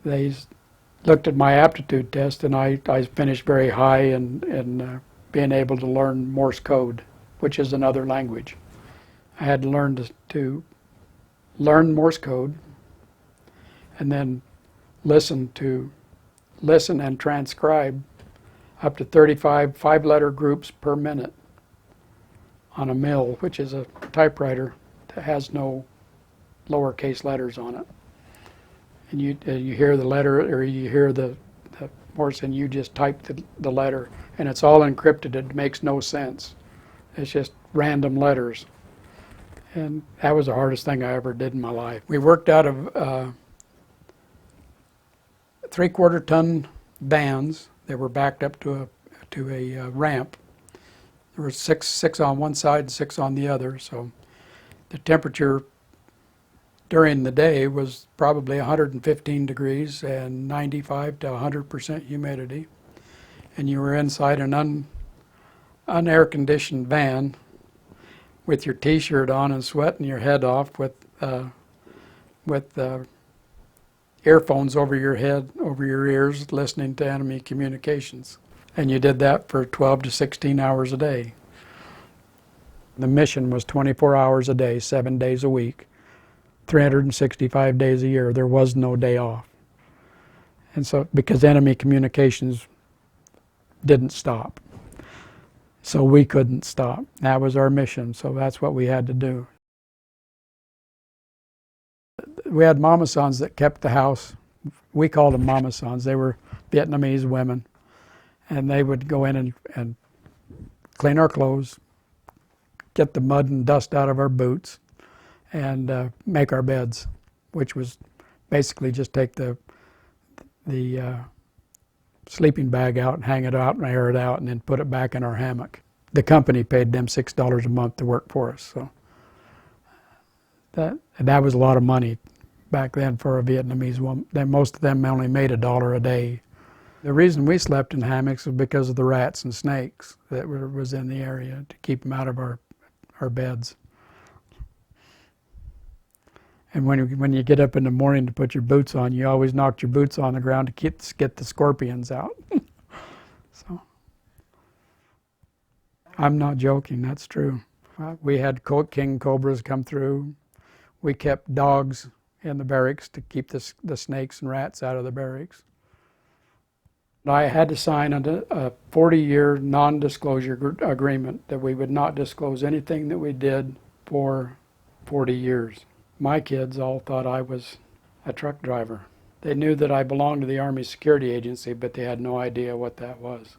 they looked at my aptitude test, and I finished very high in being able to learn Morse code, which is another language. I had to to learn Morse code, and then listen and transcribe up to 35 five-letter groups per minute on a mill, which is a typewriter that has no lowercase letters on it. And you hear the letter, or you hear the Morse, and you just type the letter, and it's all encrypted. It makes no sense. It's just random letters. And that was the hardest thing I ever did in my life. We worked out of 3/4-ton vans. They were backed up to a ramp. There were six on one side and 6 on the other. So the temperature during the day was probably 115 degrees and 95 to 100% humidity. And you were inside an unair-conditioned van with your T-shirt on and sweating your head off with earphones over your head, over your ears, listening to enemy communications. And you did that for 12 to 16 hours a day. The mission was 24 hours a day, 7 days a week, 365 days a year. There was no day off. And so, because enemy communications didn't stop. So we couldn't stop. That was our mission, so that's what we had to do. We had mamasans that kept the house. We called them mamasans. They were Vietnamese women. And they would go in and clean our clothes, get the mud and dust out of our boots, and make our beds, which was basically just take the sleeping bag out and hang it out and air it out and then put it back in our hammock. The company paid them $6 a month to work for us. So that was a lot of money back then for a Vietnamese woman. Most of them only made $1 a day. The reason we slept in hammocks was because of the rats and snakes that was in the area, to keep them out of our beds. And when you get up in the morning to put your boots on, you always knocked your boots on the ground to get the scorpions out. So I'm not joking, that's true. We had king cobras come through. We kept dogs in the barracks to keep the snakes and rats out of the barracks. I had to sign a 40-year non-disclosure agreement that we would not disclose anything that we did for 40 years. My kids all thought I was a truck driver. They knew that I belonged to the Army Security Agency, but they had no idea what that was.